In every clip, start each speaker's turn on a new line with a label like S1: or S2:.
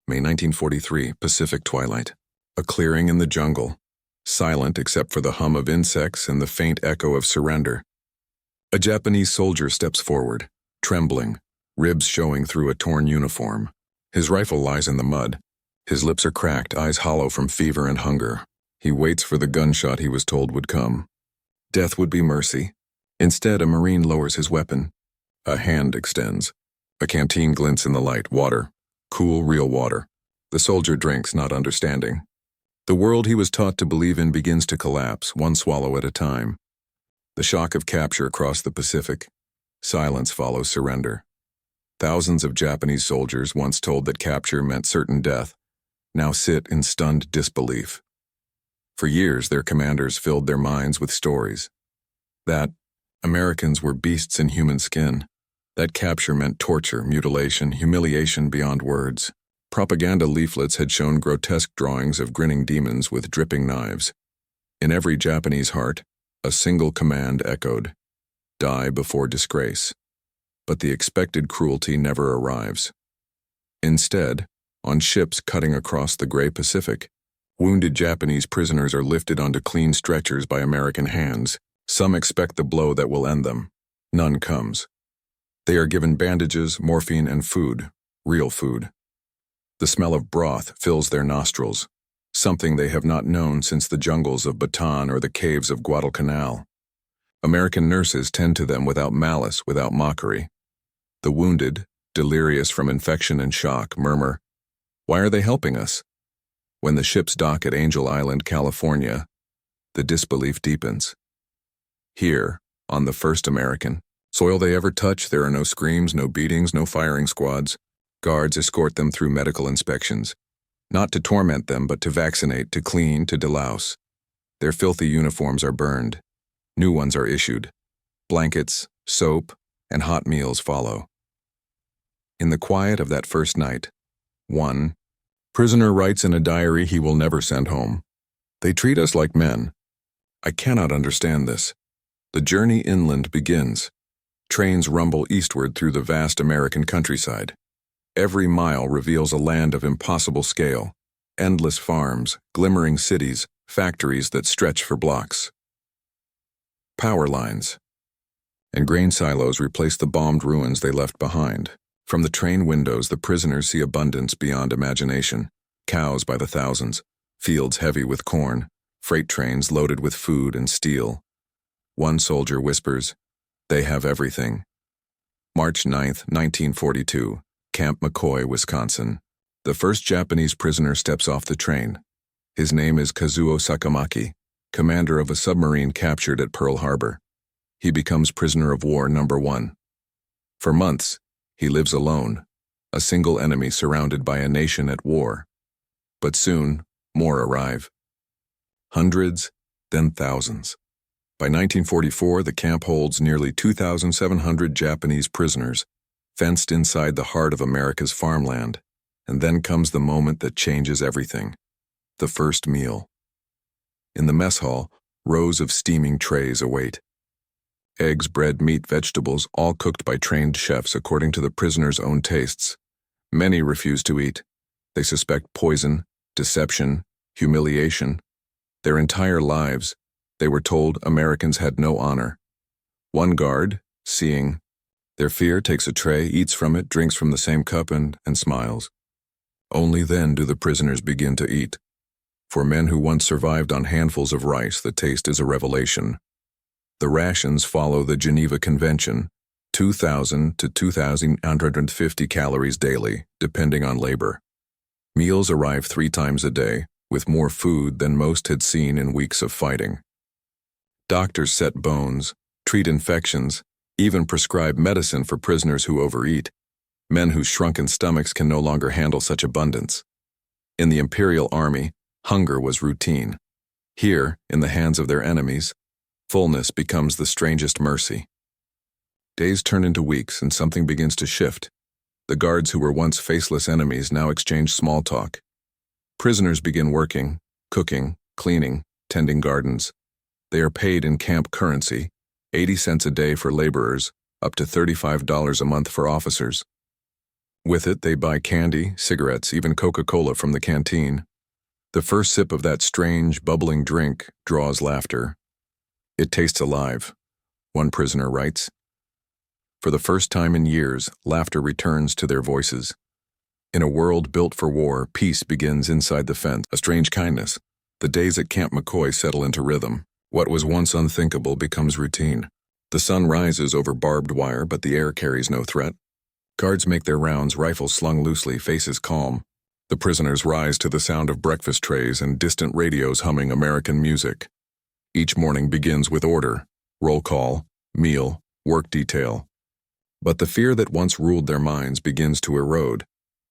S1: May 1943, Pacific twilight. A clearing in the jungle, silent except for the hum of insects and the faint echo of surrender. A Japanese soldier steps forward, trembling, ribs showing through a torn uniform. His rifle lies in the mud. His lips are cracked, eyes hollow from fever and hunger. He waits for the gunshot he was told would come. Death would be mercy. Instead, a Marine lowers his weapon. A hand extends. A canteen glints in the light. Water. Cool, real water. The soldier drinks, not understanding. The world he was taught to believe in begins to collapse, one swallow at a time. The shock of capture across the Pacific. Silence follows surrender. Thousands of Japanese soldiers, once told that capture meant certain death, now sit in stunned disbelief. For years, their commanders filled their minds with stories. That Americans were beasts in human skin. That capture meant torture, mutilation, humiliation beyond words. Propaganda leaflets had shown grotesque drawings of grinning demons with dripping knives. In every Japanese heart, a single command echoed: die before disgrace. But the expected cruelty never arrives. Instead, on ships cutting across the gray Pacific, wounded Japanese prisoners are lifted onto clean stretchers by American hands. Some expect the blow that will end them. None comes. They are given bandages, morphine, and food, real food. The smell of broth fills their nostrils, something they have not known since the jungles of Bataan or the caves of Guadalcanal. American nurses tend to them without malice, without mockery. The wounded, delirious from infection and shock, murmur, "Why are they helping us?" When the ships dock at Angel Island, California, the disbelief deepens. Here, on the first American, soil they ever touch, there are no screams, no beatings, no firing squads. Guards escort them through medical inspections, not to torment them, but to vaccinate, to clean, to delouse. Their filthy uniforms are burned. New ones are issued. Blankets, soap, and hot meals follow. In the quiet of that first night, one prisoner writes in a diary he will never send home. They treat us like men. I cannot understand this. The journey inland begins. Trains rumble eastward through the vast American countryside. Every mile reveals a land of impossible scale, endless farms, glimmering cities, factories that stretch for blocks. Power lines and grain silos replace the bombed ruins they left behind. From the train windows, the prisoners see abundance beyond imagination. Cows by the thousands, fields heavy with corn, freight trains loaded with food and steel. One soldier whispers, "They have everything." March 9, 1942. Camp McCoy, Wisconsin. The first Japanese prisoner steps off the train. His name is Kazuo Sakamaki, commander of a submarine captured at Pearl Harbor. He becomes prisoner of war number 1. For months, he lives alone, a single enemy surrounded by a nation at war. But soon, more arrive. Hundreds, then thousands. By 1944, the camp holds nearly 2,700 Japanese prisoners, fenced inside the heart of America's farmland, and then comes the moment that changes everything: the first meal. In the mess hall, rows of steaming trays await. Eggs, bread, meat, vegetables, all cooked by trained chefs according to the prisoners' own tastes. Many refuse to eat. They suspect poison, deception, humiliation. Their entire lives, they were told Americans had no honor. One guard, seeing their fear, takes a tray, eats from it, drinks from the same cup, and smiles. Only then do the prisoners begin to eat. For men who once survived on handfuls of rice, the taste is a revelation. The rations follow the Geneva Convention, 2,000 to 2,150 calories daily, depending on labor. Meals arrive 3 times a day, with more food than most had seen in weeks of fighting. Doctors set bones, treat infections, even prescribe medicine for prisoners who overeat. Men whose shrunken stomachs can no longer handle such abundance. In the Imperial Army, hunger was routine. Here, in the hands of their enemies, fullness becomes the strangest mercy. Days turn into weeks and something begins to shift. The guards who were once faceless enemies now exchange small talk. Prisoners begin working, cooking, cleaning, tending gardens. They are paid in camp currency, 80 cents a day for laborers, up to $35 a month for officers. With it, they buy candy, cigarettes, even Coca-Cola from the canteen. The first sip of that strange, bubbling drink draws laughter. It tastes alive, one prisoner writes. For the first time in years, laughter returns to their voices. In a world built for war, peace begins inside the fence, a strange kindness. The days at Camp McCoy settle into rhythm. What was once unthinkable becomes routine. The sun rises over barbed wire, but the air carries no threat. Guards make their rounds, rifles slung loosely, faces calm. The prisoners rise to the sound of breakfast trays and distant radios humming American music. Each morning begins with order, roll call, meal, work detail. But the fear that once ruled their minds begins to erode.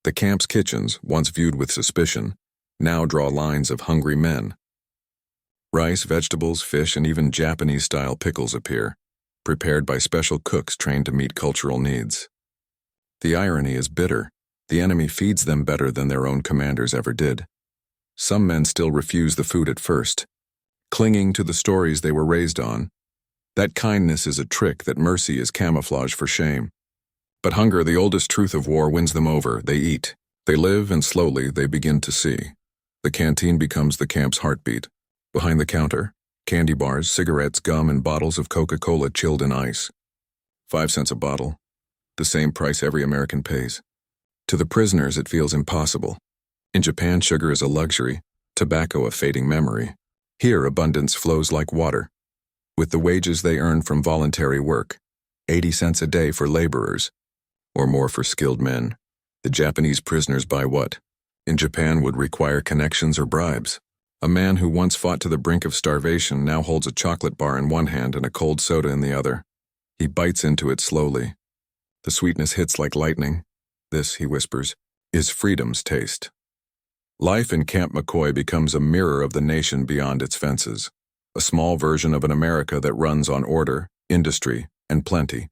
S1: The camp's kitchens, once viewed with suspicion, now draw lines of hungry men. Rice, vegetables, fish, and even Japanese-style pickles appear, prepared by special cooks trained to meet cultural needs. The irony is bitter. The enemy feeds them better than their own commanders ever did. Some men still refuse the food at first, clinging to the stories they were raised on. That kindness is a trick, that mercy is camouflage for shame. But hunger, the oldest truth of war, wins them over. They eat. They live, and slowly they begin to see. The canteen becomes the camp's heartbeat. Behind the counter, candy bars, cigarettes, gum, and bottles of Coca-Cola chilled in ice. 5 cents a bottle, the same price every American pays. To the prisoners, it feels impossible. In Japan, sugar is a luxury, tobacco a fading memory. Here, abundance flows like water. With the wages they earn from voluntary work, 80 cents a day for laborers, or more for skilled men, the Japanese prisoners buy what, in Japan, would require connections or bribes. A man who once fought to the brink of starvation now holds a chocolate bar in one hand and a cold soda in the other. He bites into it slowly. The sweetness hits like lightning. This, he whispers, is freedom's taste. Life in Camp McCoy becomes a mirror of the nation beyond its fences, a small version of an America that runs on order, industry, and plenty.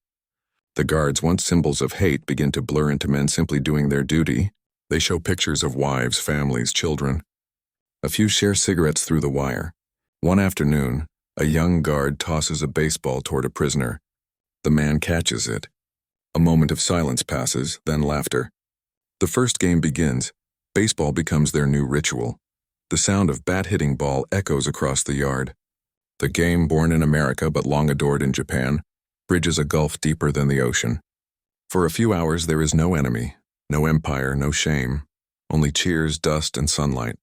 S1: The guards, once symbols of hate, begin to blur into men simply doing their duty. They show pictures of wives, families, children. A few share cigarettes through the wire. One afternoon, a young guard tosses a baseball toward a prisoner. The man catches it. A moment of silence passes, then laughter. The first game begins. Baseball becomes their new ritual. The sound of bat-hitting ball echoes across the yard. The game, born in America but long adored in Japan, bridges a gulf deeper than the ocean. For a few hours there is no enemy, no empire, no shame, only cheers, dust, and sunlight.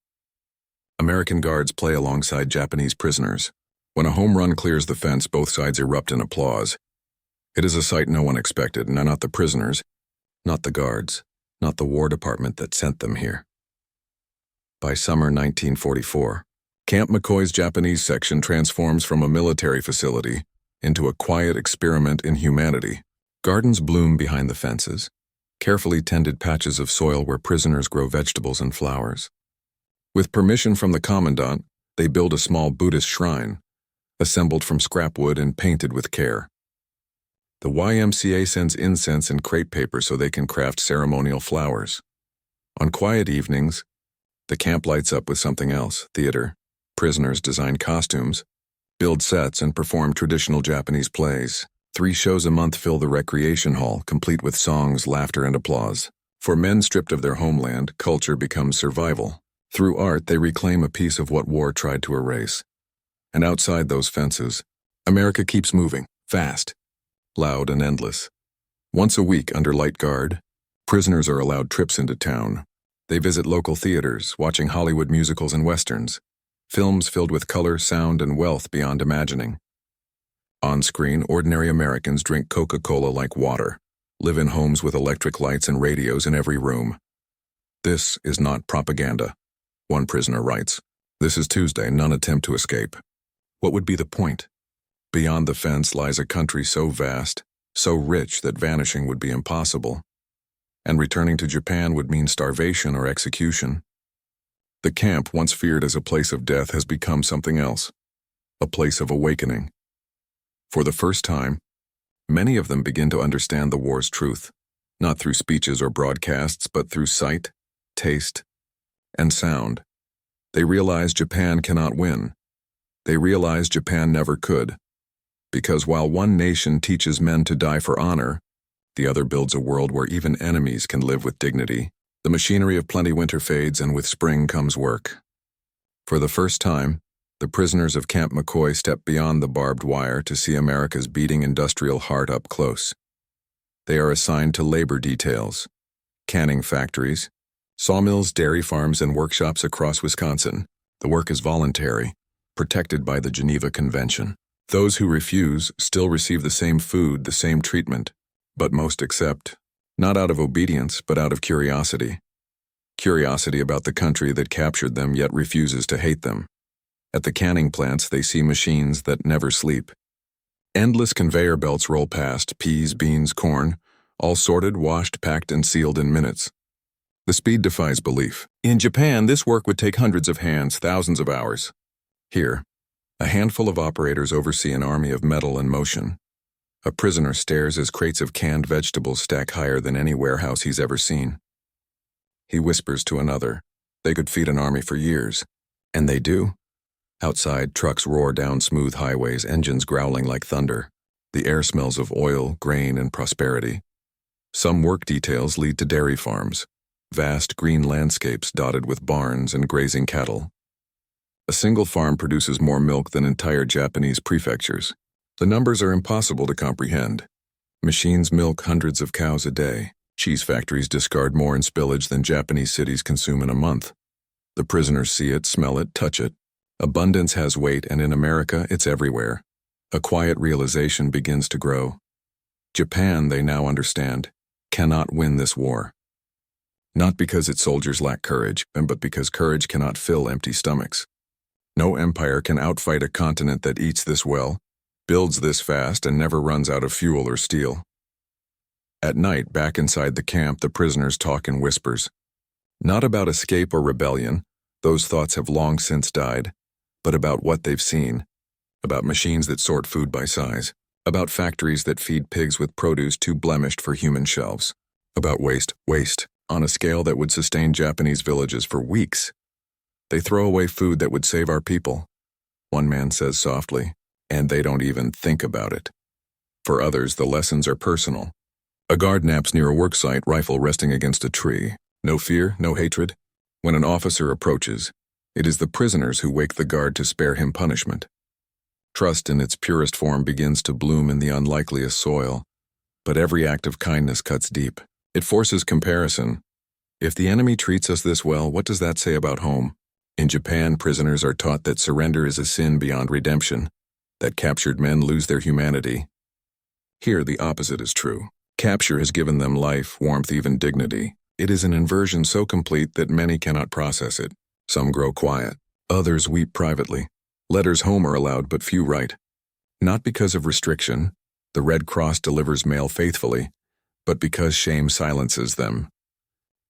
S1: American guards play alongside Japanese prisoners. When a home run clears the fence, both sides erupt in applause. It is a sight no one expected, and not the prisoners, not the guards, not the War Department that sent them here. By summer 1944, Camp McCoy's Japanese section transforms from a military facility into a quiet experiment in humanity. Gardens bloom behind the fences, carefully tended patches of soil where prisoners grow vegetables and flowers. With permission from the commandant, they build a small Buddhist shrine, assembled from scrap wood and painted with care. The YMCA sends incense and crepe paper so they can craft ceremonial flowers. On quiet evenings, the camp lights up with something else: theater. Prisoners design costumes, build sets, and perform traditional Japanese plays. 3 shows a month fill the recreation hall, complete with songs, laughter, and applause. For men stripped of their homeland, culture becomes survival. Through art, they reclaim a piece of what war tried to erase. And outside those fences, America keeps moving, fast, loud, and endless. Once a week, under light guard, prisoners are allowed trips into town. They visit local theaters, watching Hollywood musicals and westerns, films filled with color, sound, and wealth beyond imagining. On screen, ordinary Americans drink Coca-Cola like water, live in homes with electric lights and radios in every room. This is not propaganda, one prisoner writes. This is Tuesday, none attempt to escape. What would be the point? Beyond the fence lies a country so vast, so rich that vanishing would be impossible. And returning to Japan would mean starvation or execution. The camp, once feared as a place of death, has become something else, a place of awakening. For the first time, many of them begin to understand the war's truth, not through speeches or broadcasts, but through sight, taste, and sound. They realize Japan cannot win. They realize Japan never could. Because while one nation teaches men to die for honor, The other builds a world where even enemies can live with dignity. The machinery of plenty winter fades, and with spring comes work. For the first time, the prisoners of Camp McCoy step beyond the barbed wire to see America's beating industrial heart up close. They are assigned to labor details, canning factories, sawmills, dairy farms, and workshops across Wisconsin. The work is voluntary, protected by the Geneva Convention. Those who refuse still receive the same food, the same treatment, but most accept, not out of obedience, but out of curiosity. Curiosity about the country that captured them yet refuses to hate them. At the canning plants, they see machines that never sleep. Endless conveyor belts roll past, peas, beans, corn, all sorted, washed, packed, and sealed in minutes. The speed defies belief. In Japan, this work would take hundreds of hands, thousands of hours. Here, a handful of operators oversee an army of metal and motion. A prisoner stares as crates of canned vegetables stack higher than any warehouse he's ever seen. He whispers to another, they could feed an army for years. And they do. Outside, trucks roar down smooth highways, engines growling like thunder. The air smells of oil, grain, and prosperity. Some work details lead to dairy farms, vast green landscapes dotted with barns and grazing cattle. A single farm produces more milk than entire Japanese prefectures. The numbers are impossible to comprehend. Machines milk hundreds of cows a day. Cheese factories discard more in spillage than Japanese cities consume in a month. The prisoners see it, smell it, touch it. Abundance has weight, and in America, it's everywhere. A quiet realization begins to grow. Japan, they now understand, cannot win this war. Not because its soldiers lack courage, but because courage cannot fill empty stomachs. No empire can outfight a continent that eats this well, builds this fast, and never runs out of fuel or steel. At night, back inside the camp, the prisoners talk in whispers. Not about escape or rebellion, those thoughts have long since died, but about what they've seen, about machines that sort food by size, about factories that feed pigs with produce too blemished for human shelves, about waste, on a scale that would sustain Japanese villages for weeks. They throw away food that would save our people, one man says softly, and they don't even think about it. For others, the lessons are personal. A guard naps near a worksite, rifle resting against a tree. No fear, no hatred. When an officer approaches, it is the prisoners who wake the guard to spare him punishment. Trust in its purest form begins to bloom in the unlikeliest soil, but every act of kindness cuts deep. It forces comparison. If the enemy treats us this well, what does that say about home? In Japan, prisoners are taught that surrender is a sin beyond redemption, that captured men lose their humanity. Here, the opposite is true. Capture has given them life, warmth, even dignity. It is an inversion so complete that many cannot process it. Some grow quiet. Others weep privately. Letters home are allowed, but few write. Not because of restriction, the Red Cross delivers mail faithfully, but because shame silences them.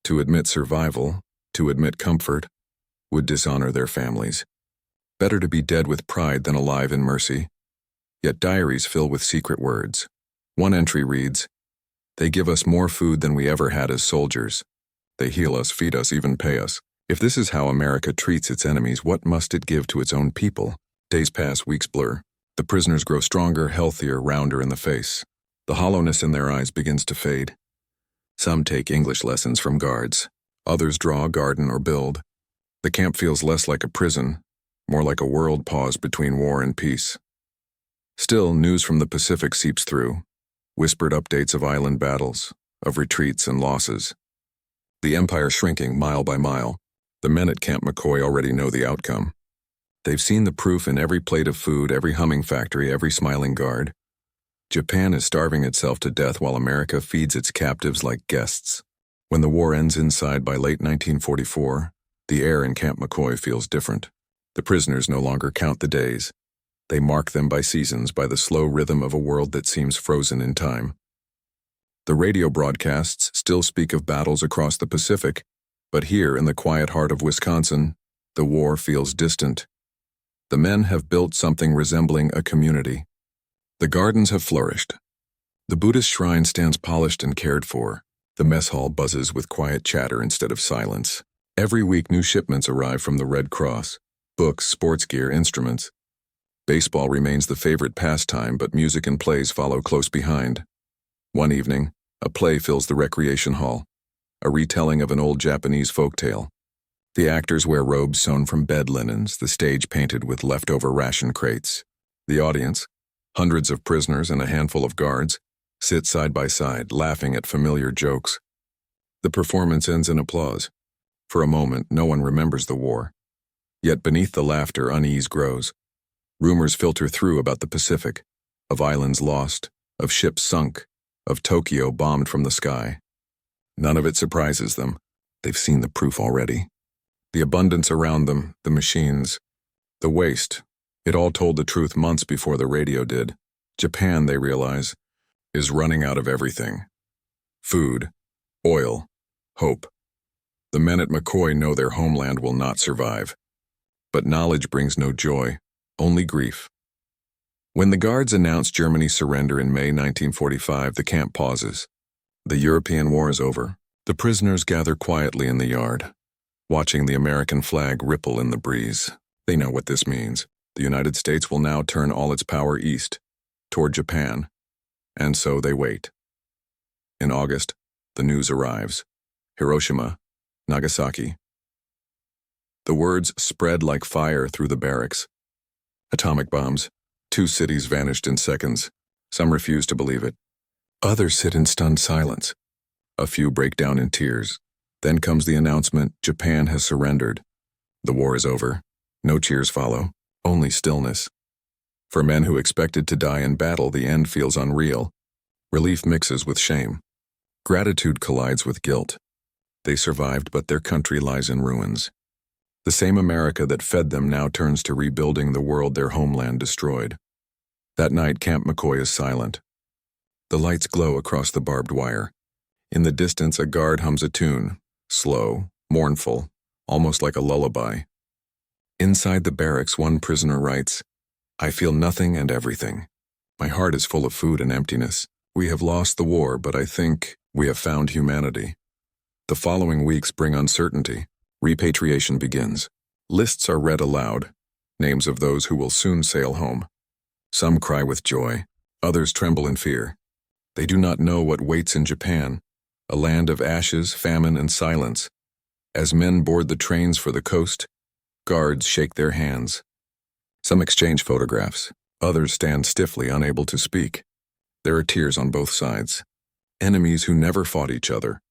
S1: To admit survival, to admit comfort, would dishonor their families. Better to be dead with pride than alive in mercy. Yet diaries fill with secret words. One entry reads, "They give us more food than we ever had as soldiers. They heal us, feed us, even pay us." If this is how America treats its enemies, what must it give to its own people? Days pass, weeks blur. The prisoners grow stronger, healthier, rounder in the face. The hollowness in their eyes begins to fade. Some take English lessons from guards. Others draw, garden, or build. The camp feels less like a prison, more like a world paused between war and peace. Still, news from the Pacific seeps through. Whispered updates of island battles, of retreats and losses. The empire shrinking mile by mile. The men at Camp McCoy already know the outcome. They've seen the proof in every plate of food, every humming factory, every smiling guard. Japan is starving itself to death while America feeds its captives like guests. When the war ends inside by late 1944, the air in Camp McCoy feels different. The prisoners no longer count the days. They mark them by seasons, by the slow rhythm of a world that seems frozen in time. The radio broadcasts still speak of battles across the Pacific, but here in the quiet heart of Wisconsin, the war feels distant. The men have built something resembling a community. The gardens have flourished. The Buddhist shrine stands polished and cared for. The mess hall buzzes with quiet chatter instead of silence. Every week new shipments arrive from the Red Cross. Books, sports gear, instruments. Baseball remains the favorite pastime, but music and plays follow close behind. One evening, A play fills the recreation hall, a retelling of an old Japanese folktale. The actors wear robes sewn from bed linens, the stage painted with leftover ration crates. The audience, hundreds of prisoners and a handful of guards, sit side by side, laughing at familiar jokes. The performance ends in applause. For a moment, no one remembers the war. Yet beneath the laughter, unease grows. Rumors filter through about the Pacific, of islands lost, of ships sunk, of Tokyo bombed from the sky. None of it surprises them. They've seen the proof already. The abundance around them, the machines, the waste, it all told the truth months before the radio did. Japan, they realize, is running out of everything. Food, oil, hope. The men at McCoy know their homeland will not survive. But knowledge brings no joy, only grief. When the guards announce Germany's surrender in May 1945, the camp pauses. The European war is over. The prisoners gather quietly in the yard, watching the American flag ripple in the breeze. They know what this means. The United States will now turn all its power east, toward Japan. And so they wait. In August, the news arrives. Hiroshima, Nagasaki. The words spread like fire through the barracks. Atomic bombs. 2 cities vanished in seconds. Some refuse to believe it. Others sit in stunned silence. A few break down in tears. Then comes the announcement, Japan has surrendered. The war is over. No cheers follow, only stillness. For men who expected to die in battle, the end feels unreal. Relief mixes with shame. Gratitude collides with guilt. They survived, but their country lies in ruins. The same America that fed them now turns to rebuilding the world their homeland destroyed. That night, Camp McCoy is silent. The lights glow across the barbed wire. In the distance, a guard hums a tune, slow, mournful, almost like a lullaby. Inside the barracks, one prisoner writes, "I feel nothing and everything. My heart is full of food and emptiness. We have lost the war, but I think we have found humanity." The following weeks bring uncertainty. Repatriation begins. Lists are read aloud, names of those who will soon sail home. Some cry with joy, others tremble in fear. They do not know what waits in Japan, a land of ashes, famine, and silence. As men board the trains for the coast, guards shake their hands. Some exchange photographs, others stand stiffly, unable to speak. There are tears on both sides. Enemies who never fought each other,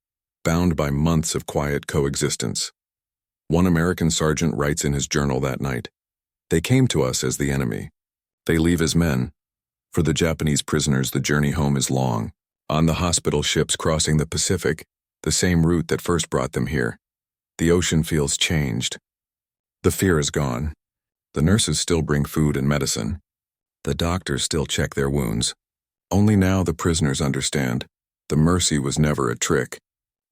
S1: bound by months of quiet coexistence. One American sergeant writes in his journal that night, "They came to us as the enemy. They leave as men. For the Japanese prisoners, the journey home is long. On the hospital ships crossing the Pacific, the same route that first brought them here. The ocean feels changed. The fear is gone. The nurses still bring food and medicine. The doctors still check their wounds. Only now the prisoners understand. The mercy was never a trick.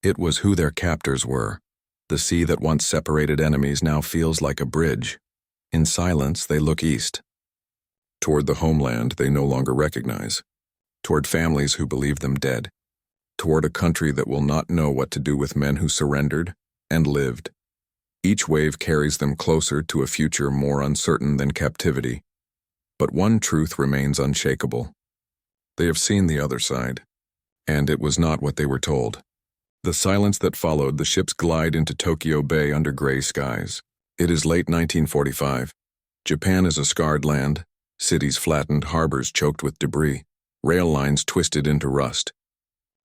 S1: It was who their captors were. The sea that once separated enemies now feels like a bridge. In silence, they look east. Toward the homeland they no longer recognize. Toward families who believe them dead. Toward a country that will not know what to do with men who surrendered and lived. Each wave carries them closer to a future more uncertain than captivity. But one truth remains unshakable. They have seen the other side, and it was not what they were told. The silence that followed, the ships glide into Tokyo Bay under gray skies. It is late 1945. Japan is a scarred land, cities flattened, harbors choked with debris, rail lines twisted into rust.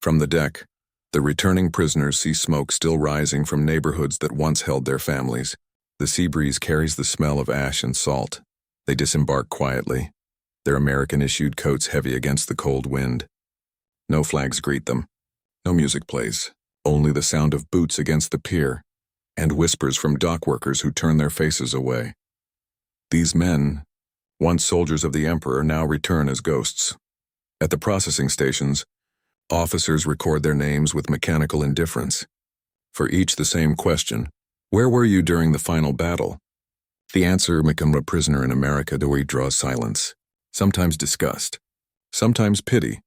S1: From the deck, the returning prisoners see smoke still rising from neighborhoods that once held their families. The sea breeze carries the smell of ash and salt. They disembark quietly, their American-issued coats heavy against the cold wind. No flags greet them. No music plays. Only the sound of boots against the pier, and whispers from dock workers who turn their faces away. These men, once soldiers of the Emperor, now return as ghosts. At the processing stations, officers record their names with mechanical indifference. For each the same question, "Where were you during the final battle?" The answer, "Become a prisoner in America," to which draws silence, sometimes disgust, sometimes pity.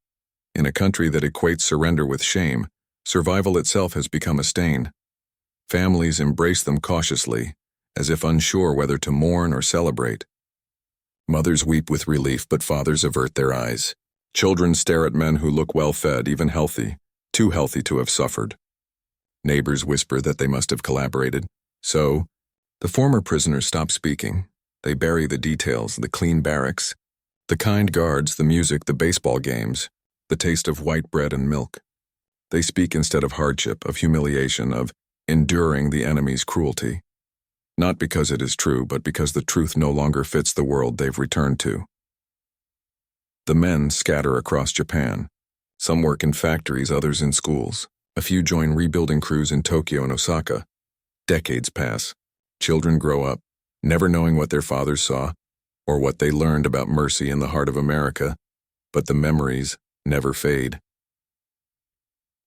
S1: In a country that equates surrender with shame, survival itself has become a stain. Families embrace them cautiously, as if unsure whether to mourn or celebrate. Mothers weep with relief, but fathers avert their eyes. Children stare at men who look well-fed, even healthy, too healthy to have suffered. Neighbors whisper that they must have collaborated. So, the former prisoners stop speaking. They bury the details, the clean barracks, the kind guards, the music, the baseball games, the taste of white bread and milk. They speak instead of hardship, of humiliation, of enduring the enemy's cruelty. Not because it is true, but because the truth no longer fits the world they've returned to. The men scatter across Japan. Some work in factories, others in schools. A few join rebuilding crews in Tokyo and Osaka. Decades pass. Children grow up, never knowing what their fathers saw or what they learned about mercy in the heart of America, but the memories never fade.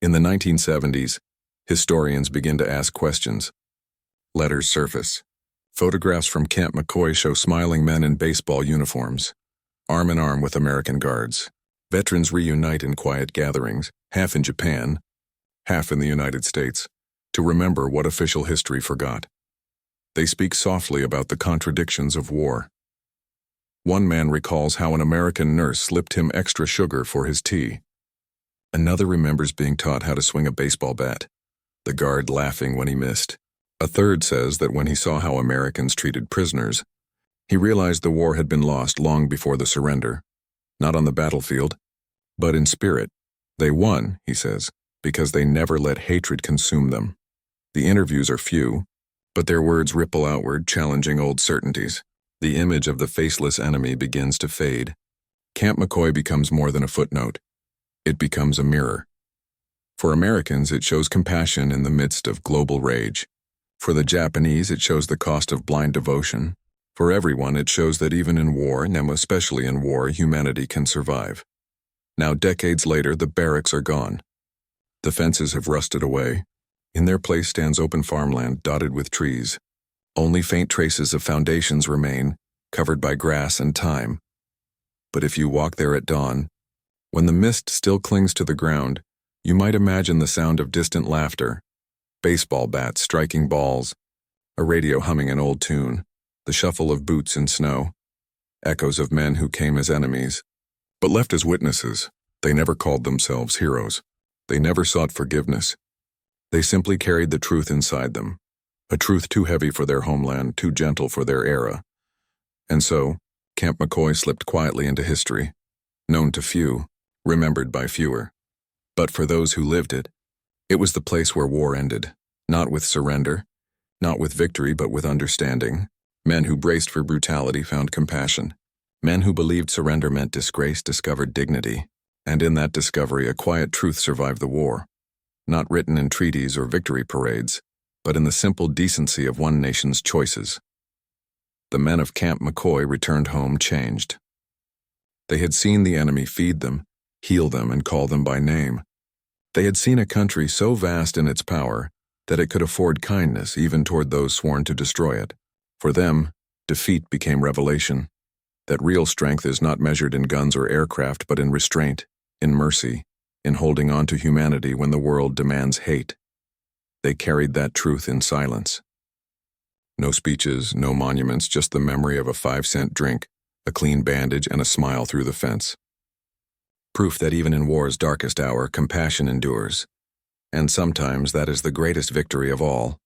S1: In the 1970s, historians begin to ask questions. Letters surface. Photographs from Camp McCoy show smiling men in baseball uniforms, arm in arm with American guards. Veterans reunite in quiet gatherings, half in Japan, half in the United States, to remember what official history forgot. They speak softly about the contradictions of war. One man recalls how an American nurse slipped him extra sugar for his tea. Another remembers being taught how to swing a baseball bat, the guard laughing when he missed. A third says that when he saw how Americans treated prisoners, he realized the war had been lost long before the surrender, not on the battlefield, but in spirit. They won, he says, because they never let hatred consume them. The interviews are few, but their words ripple outward, challenging old certainties. The image of the faceless enemy begins to fade. Camp McCoy becomes more than a footnote. It becomes a mirror. For Americans, it shows compassion in the midst of global rage. For the Japanese, it shows the cost of blind devotion. For everyone, it shows that even in war, and especially in war, humanity can survive. Now, decades later, the barracks are gone. The fences have rusted away. In their place stands open farmland dotted with trees. Only faint traces of foundations remain, covered by grass and thyme. But if you walk there at dawn, when the mist still clings to the ground, you might imagine the sound of distant laughter, baseball bats striking balls, a radio humming an old tune, the shuffle of boots in snow, echoes of men who came as enemies, but left as witnesses. They never called themselves heroes. They never sought forgiveness. They simply carried the truth inside them, a truth too heavy for their homeland, too gentle for their era. And so, Camp McCoy slipped quietly into history, known to few, remembered by fewer. But for those who lived it, it was the place where war ended, not with surrender, not with victory, but with understanding. Men who braced for brutality found compassion. Men who believed surrender meant disgrace discovered dignity, and in that discovery a quiet truth survived the war, not written in treaties or victory parades, but in the simple decency of one nation's choices. The men of Camp McCoy returned home changed. They had seen the enemy feed them, heal them, and call them by name. They had seen a country so vast in its power that it could afford kindness even toward those sworn to destroy it. For them, defeat became revelation. That real strength is not measured in guns or aircraft, but in restraint, in mercy, in holding on to humanity when the world demands hate. They carried that truth in silence. No speeches, no monuments, just the memory of a 5-cent drink, a clean bandage, and a smile through the fence. Proof that even in war's darkest hour, compassion endures. And sometimes that is the greatest victory of all.